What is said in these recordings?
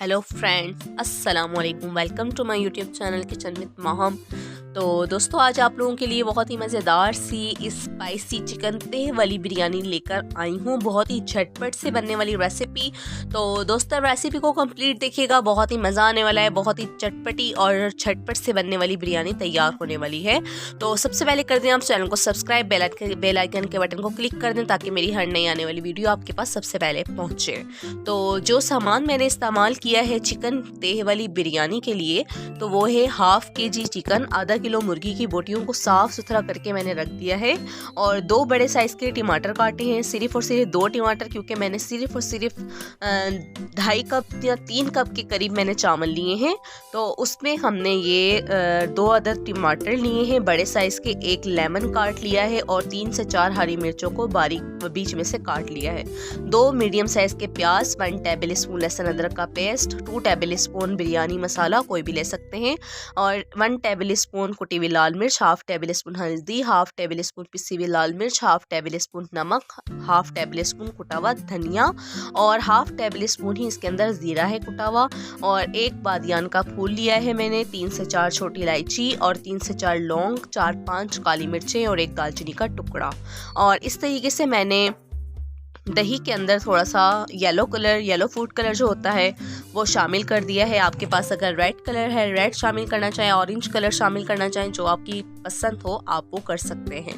Hello friends, अस्सलाम वालेकुम। Welcome to my YouTube channel kitchen with Maham. तो दोस्तों, आज आप लोगों के लिए बहुत ही मज़ेदार सी स्पाइसी चिकन तह वाली बिरयानी लेकर आई हूँ। बहुत ही झटपट से बनने वाली रेसिपी। तो दोस्तों, रेसिपी को कंप्लीट देखिएगा, बहुत ही मज़ा आने वाला है। बहुत ही चटपटी और झटपट से बनने वाली बिरयानी तैयार होने वाली है। तो सबसे पहले कर दें आप चैनल को सब्सक्राइब, बेल आइकन के बटन को क्लिक कर दें ताकि मेरी हर नई आने वाली वीडियो आपके पास सबसे पहले पहुँचे। तो जो सामान मैंने इस्तेमाल किया है चिकन तह वाली बिरयानी के लिए, तो वो है हाफ केजी चिकन, आधा किलो मुर्गी की बोटियों को साफ सुथरा करके मैंने रख दिया है, और 2 बड़े साइज के टमाटर काटे हैं। सिर्फ और सिर्फ 2 टमाटर, क्योंकि मैंने सिर्फ और सिर्फ 2.5 कप या 3 कप के करीब मैंने चावल लिए हैं। तो उसमें हमने ये 2 अदद टमाटर लिए हैं बड़े साइज के, 1 लेमन काट लिया है और 3 से 4 हरी मिर्चों को बारीक बीच में से काट लिया है। 2 मीडियम साइज के प्याज, 1 टेबल स्पून लहसुन अदरक का पेस्ट, 2 टेबल स्पून बिरयानी मसाला कोई भी ले सकते हैं, और 1 टेबल स्पून कुटी हुई लाल मिर्च, हाफ टेबल स्पून हल्दी, हाफ टेबल स्पून पिसी हुई लाल मिर्च, हाफ टेबल स्पून नमक, हाफ टेबल स्पून कुटा हुआ धनिया, और हाफ टेबल स्पून ही इसके अंदर जीरा है कुटा हुआ, और 1 बादियान का फूल लिया है मैंने, 3 से 4 छोटी इलायची और 3 से 4 लौंग, 4-5 काली मिर्चें और 1 दालचीनी का टुकड़ा। और इस तरीके से मैंने दही के अंदर थोड़ा सा येलो फूड कलर जो होता है वो शामिल कर दिया है। आपके पास अगर रेड कलर है, रेड शामिल करना चाहें, ऑरेंज कलर शामिल करना चाहें, जो आपकी पसंद हो आप वो कर सकते हैं।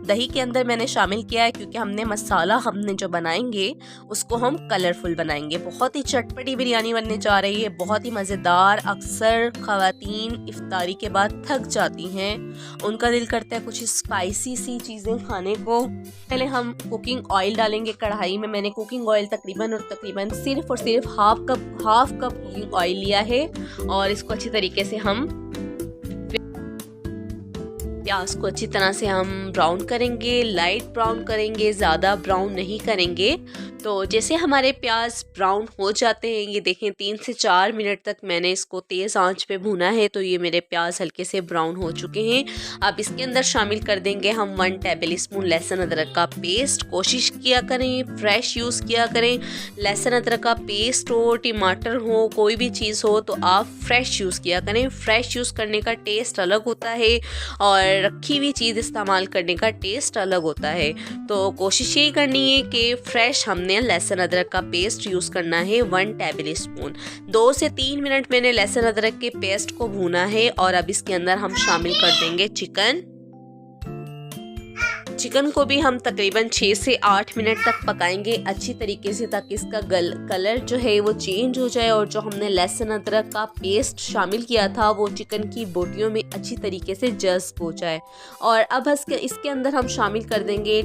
दही के अंदर मैंने शामिल किया है क्योंकि हमने जो बनाएंगे उसको हम कलरफुल बनाएंगे। बहुत ही चटपटी बिरयानी बनने जा रही है, बहुत ही मज़ेदार। अक्सर ख़वातीन इफ्तारी के बाद थक जाती हैं, उनका दिल करता है कुछ स्पाइसी सी चीज़ें खाने को। पहले हम कुकिंग ऑयल डालेंगे कढ़ाई में। मैंने कुकिंग ऑयल तकरीबन सिर्फ और सिर्फ हाफ कप कुकिंग ऑयल लिया है, और इसको अच्छी तरीके से हम प्याज को अच्छी तरह से हम ब्राउन करेंगे, लाइट ब्राउन करेंगे, ज़्यादा ब्राउन नहीं करेंगे। तो जैसे हमारे प्याज ब्राउन हो जाते हैं, ये देखें 3 से 4 मिनट तक मैंने इसको तेज़ आंच पे भूना है, तो ये मेरे प्याज हल्के से ब्राउन हो चुके हैं। अब इसके अंदर शामिल कर देंगे हम 1 टेबल स्पून लहसुन अदरक का पेस्ट। कोशिश किया करें फ्रेश यूज़ किया करें। लहसुन अदरक का पेस्ट हो, टमाटर हो, कोई भी चीज़ हो तो आप फ्रेश यूज़ किया करें। फ्रेश यूज़ करने का टेस्ट अलग होता है और रखी हुई चीज़ इस्तेमाल करने का टेस्ट अलग होता है। तो कोशिश यही करनी है कि फ्रेश हमने लहसुन अदरक का पेस्ट यूज़ करना है 1 टेबल स्पून। 2 से 3 मिनट मैंने लहसुन अदरक के पेस्ट को भूना है, और अब इसके अंदर हम शामिल कर देंगे चिकन को भी हम तकरीबन 6 से 8 मिनट तक पकाएंगे अच्छी तरीके से, ताकि इसका कलर जो है वो चेंज हो जाए, और जो हमने लहसुन अदरक का पेस्ट शामिल किया था वो चिकन की बोटियों में अच्छी तरीके से जज़्ब हो जाए। और अब इसके अंदर हम शामिल कर देंगे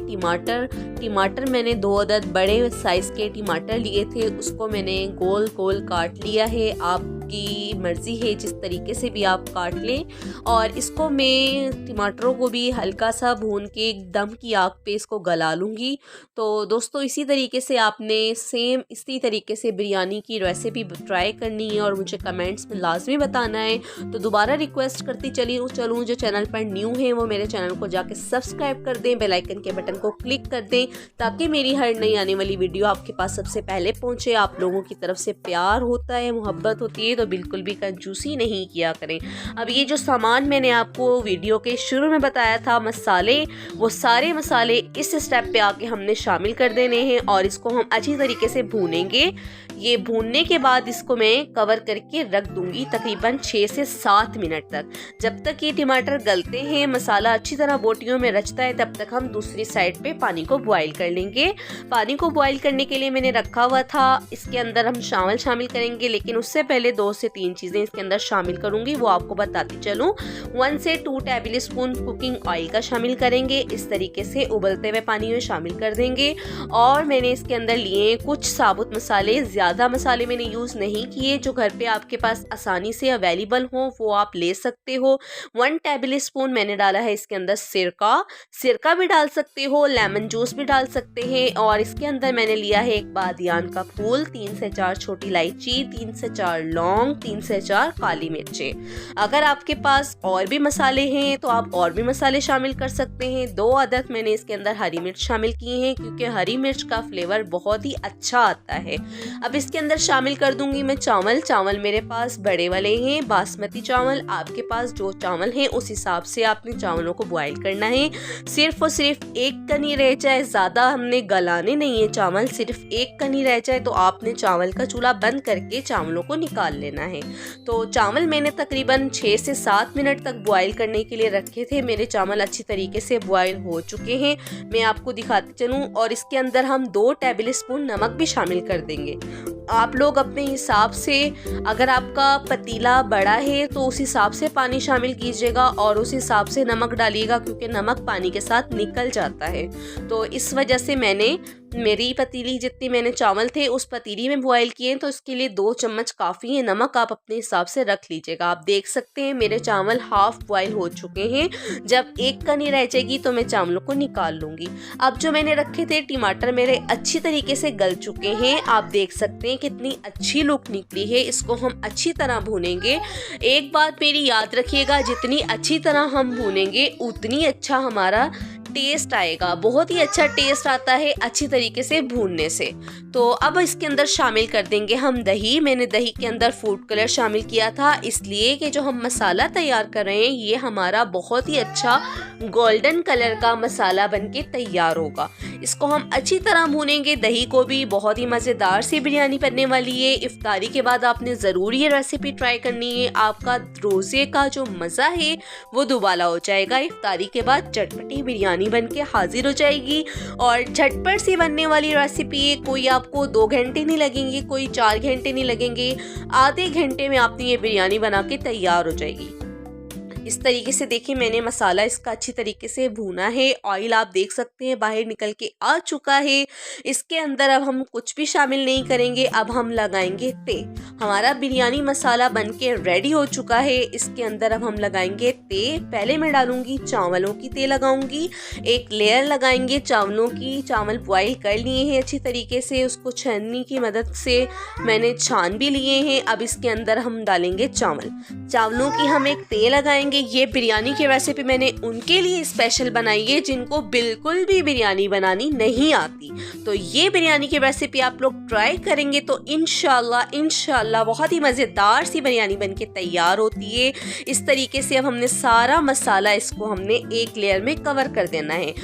टमाटर मैंने 2 अदद बड़े साइज़ के टमाटर लिए थे, उसको मैंने गोल गोल काट लिया है। आपकी मर्ज़ी है जिस तरीके से भी आप काट लें। और इसको मैं टमाटरों को भी हल्का सा भून के दम की आग पे इसको गला लूँगी। तो दोस्तों, इसी तरीके से आपने सेम इसी तरीके से बिरयानी की रेसिपी ट्राई करनी है और मुझे कमेंट्स में लाजमी बताना है। तो दोबारा रिक्वेस्ट करती चलूँ जो चैनल पर न्यू है वो मेरे चैनल को जाके सब्सक्राइब कर दें, बेल आइकन के बटन को क्लिक कर दें ताकि मेरी हर नई आने वाली वीडियो आपके पास सबसे पहले पहुँचे। आप लोगों की तरफ से प्यार होता है, मोहब्बत होती है, तो बिल्कुल भी कंजूसी नहीं किया करें। अब ये जो सामान मैंने आपको वीडियो के शुरू में बताया था मसाले, वो सारे मसाले इस स्टेप पे आके हमने शामिल कर देने हैं, और इसको हम अच्छी तरीके से भूनेंगे। ये भूनने के बाद इसको मैं कवर करके रख दूंगी तकरीबन 6 से 7 मिनट तक। जब तक ये टमाटर गलते हैं, मसाला अच्छी तरह बोटियों में रचता है, तब तक हम दूसरी साइड पे पानी को बॉईल कर लेंगे। पानी को बॉईल करने के लिए मैंने रखा हुआ था, इसके अंदर हम चावल शामिल करेंगे, लेकिन उससे पहले 2 से 3 चीज़ें इसके अंदर शामिल करूंगी, वो आपको बताती चलूँ। 1 से 2 टेबल स्पून कुकिंग ऑयल का शामिल करेंगे, इस तरीके से उबलते हुए पानी में शामिल कर देंगे। और मैंने इसके अंदर लिए कुछ साबुत मसाले, ज़्यादा मसाले मैंने यूज़ नहीं किए, जो घर पे आपके पास आसानी से अवेलेबल हो वो आप ले सकते हो। 1 टेबल स्पून मैंने डाला है इसके अंदर सिरका भी डाल सकते हो, लेमन जूस भी डाल सकते हैं। और इसके अंदर मैंने लिया है 1 बादियान का फूल, 3 से 4 छोटी इलायची, 3 से 4 लौंग, लौंग, 3 से 4 काली मिर्चें। अगर आपके पास और भी मसाले हैं तो आप और भी मसाले शामिल कर सकते हैं। 2 अदद मैंने इसके अंदर हरी मिर्च शामिल की हैं क्योंकि हरी मिर्च का फ्लेवर बहुत ही अच्छा आता है। अब इसके अंदर शामिल कर दूंगी मैं चावल। चावल मेरे पास बड़े वाले हैं, बासमती चावल। आपके पास जो चावल हैं उस हिसाब से आपने चावलों को बॉईल करना है। सिर्फ और सिर्फ एक कनी रह जाए, ज़्यादा हमने गलाने नहीं है चावल, सिर्फ एक कनी रह जाए तो आपने चावल का चूल्हा बंद करके चावलों को निकाल लेना है। तो चावल मैंने तकरीबन 6 से 7 मिनट तक बॉईल करने के लिए रखे थे। मेरे चावल अच्छी तरीके से बॉईल हो चुके हैं, मैं आपको दिखाती चलूँ। और इसके अंदर हम 2 टेबल स्पून नमक भी शामिल कर देंगे। आप लोग अपने हिसाब से, अगर आपका पतीला बड़ा है तो उस हिसाब से पानी शामिल कीजिएगा और उस हिसाब से नमक डालिएगा क्योंकि नमक पानी के साथ निकल जाता है। तो इस वजह से मेरी पतीली जितनी मैंने चावल थे उस पतीली में बॉईल किए, तो इसके लिए 2 चम्मच काफ़ी है। नमक आप अपने हिसाब से रख लीजिएगा। आप देख सकते हैं मेरे चावल हाफ बॉईल हो चुके हैं। जब एक कनी रह जाएगी तो मैं चावलों को निकाल लूँगी। अब जो मैंने रखे थे टमाटर मेरे अच्छी तरीके से गल चुके हैं। आप देख सकते हैं कितनी अच्छी लुक निकली है। इसको हम अच्छी तरह भूनेंगे। एक बात मेरी याद रखिएगा, जितनी अच्छी तरह हम भूनेंगे उतनी अच्छा हमारा टेस्ट आएगा। बहुत ही अच्छा टेस्ट आता है अच्छी तरीके से भूनने से। तो अब इसके अंदर शामिल कर देंगे हम दही। मैंने दही के अंदर फूड कलर शामिल किया था इसलिए कि जो हम मसाला तैयार कर रहे हैं ये हमारा बहुत ही अच्छा गोल्डन कलर का मसाला बनके तैयार होगा। इसको हम अच्छी तरह भूनेंगे। दही को भी बहुत ही मज़ेदार सी बिरयानी बनने वाली है। इफ्तारी के बाद आपने ज़रूर ये रेसिपी ट्राई करनी है। आपका रोज़े का जो मज़ा है वो दुबाला हो जाएगा। इफ्तारी के बाद चटपटी बिरयानी बनके हाजिर हो जाएगी और झटपट सी बनने वाली रेसिपी है। कोई आपको 2 घंटे नहीं लगेंगे, कोई 4 घंटे नहीं लगेंगे, आधे घंटे में आपने ये बिरयानी बना के तैयार हो जाएगी। इस तरीके से देखिए मैंने मसाला इसका अच्छी तरीके से भूना है। ऑयल आप देख सकते हैं बाहर निकल के आ चुका है। इसके अंदर अब हम कुछ भी शामिल नहीं करेंगे, अब हम लगाएंगे तेल। हमारा बिरयानी मसाला बनके रेडी हो चुका है। इसके अंदर अब हम लगाएंगे तेल। पहले मैं डालूंगी चावलों की, तेल लगाऊंगी, एक लेयर लगाएंगे चावलों की। चावल बॉईल कर लिए हैं अच्छी तरीके से, उसको छन्नी की मदद से मैंने छान भी लिए हैं। अब इसके अंदर हम डालेंगे चावलों की हम एक तेल लगाएंगे। ये बिरयानी की रेसिपी मैंने उनके लिए स्पेशल बनाई है जिनको बिल्कुल भी बिरयानी बनानी नहीं आती। तो ये बिरयानी की रेसिपी आप लोग ट्राई करेंगे तो इंशाल्लाह बहुत ही मज़ेदार सी बिरयानी बनके तैयार होती है। इस तरीके से अब हमने सारा मसाला इसको हमने एक लेयर में कवर कर देना है।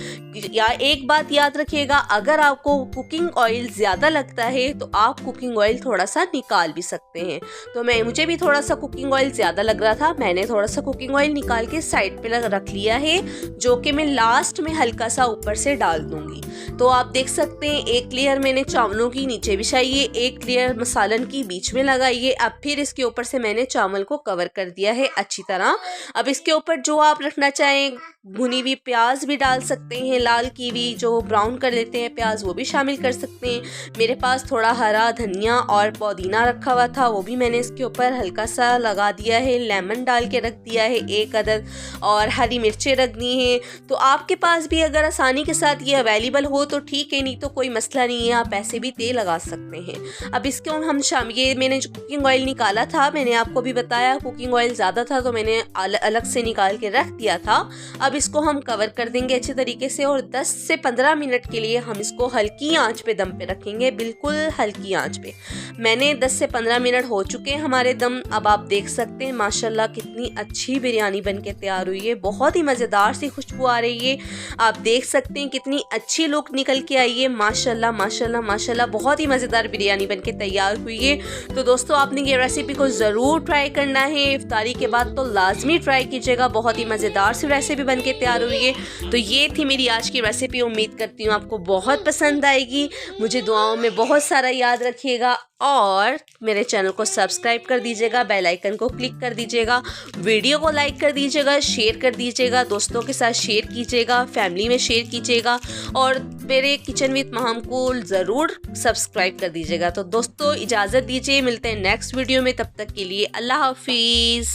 या एक बात याद रखिएगा, अगर आपको कुकिंग ऑयल ज़्यादा लगता है तो आप कुकिंग ऑयल थोड़ा सा निकाल भी सकते हैं। तो मुझे भी थोड़ा सा कुकिंग ऑयल ज़्यादा लग रहा था, मैंने थोड़ा सा कुकिंग ऑयल निकाल के साइड पे रख लिया है, जो कि मैं लास्ट में हल्का सा ऊपर से डाल दूंगी। तो आप देख सकते हैं एक लेयर मैंने चावलों की नीचे बिछाई है, एक लेयर मसालन की बीच में लगाई है। अब फिर इसके ऊपर से मैंने चावल को कवर कर दिया है अच्छी तरह। अब इसके ऊपर जो आप रखना चाहें, भुनी हुई प्याज भी डाल सकते हैं, लाल कीवी जो ब्राउन कर देते हैं प्याज वो भी शामिल कर सकते हैं। मेरे पास थोड़ा हरा धनिया और पुदीना रखा हुआ था, वो भी मैंने इसके ऊपर हल्का सा लगा दिया है। लेमन डाल के रख दिया है 1 अदद, और हरी मिर्चें रख दी हैं। तो आपके पास भी अगर आसानी के साथ ये अवेलेबल हो तो ठीक है, नहीं तो कोई मसला नहीं है, आप ऐसे भी तेल लगा सकते हैं। अब इसको हम ये मैंने जो कुकिंग ऑयल निकाला था, मैंने आपको भी बताया कुकिंग ऑयल ज़्यादा था तो मैंने अलग से निकाल के रख दिया था। अब इसको हम कवर कर देंगे अच्छे तरीके से और 10 से 15 मिनट के लिए हम इसको हल्की आंच पे दम पे रखेंगे, बिल्कुल हल्की आंच पे। मैंने 10 से 15 मिनट हो चुके हैं हमारे दम। अब आप देख सकते हैं माशाल्लाह कितनी अच्छी बिरयानी बनके तैयार हुई है, बहुत ही मज़ेदार सी खुशबू आ रही है। आप देख सकते हैं कितनी अच्छी लुक निकल के आई है, माशाल्लाह माशाल्लाह माशाल्लाह, बहुत ही मज़ेदार बिरयानी बनके तैयार हुई है। तो दोस्तों आपने ये रेसिपी को ज़रूर ट्राई करना है, इफ्तारी के बाद तो लाजमी ट्राई कीजिएगा, बहुत ही मज़ेदार सी रेसिपी बनके तैयार हुई है। तो ये थी मेरी आज की रेसिपी, उम्मीद करती हूँ आपको बहुत पसंद आएगी। मुझे दुआओं में बहुत सारा याद रखिएगा और मेरे चैनल को सब्सक्राइब कर दीजिएगा, बेल आइकन को क्लिक कर दीजिएगा, वीडियो को लाइक कर दीजिएगा, शेयर कर दीजिएगा, दोस्तों के साथ शेयर कीजिएगा, फैमिली में शेयर कीजिएगा और मेरे किचन विद माहम को ज़रूर सब्सक्राइब कर दीजिएगा। तो दोस्तों इजाज़त दीजिए, मिलते हैं नेक्स्ट वीडियो में, तब तक के लिए अल्लाह हाफिज़।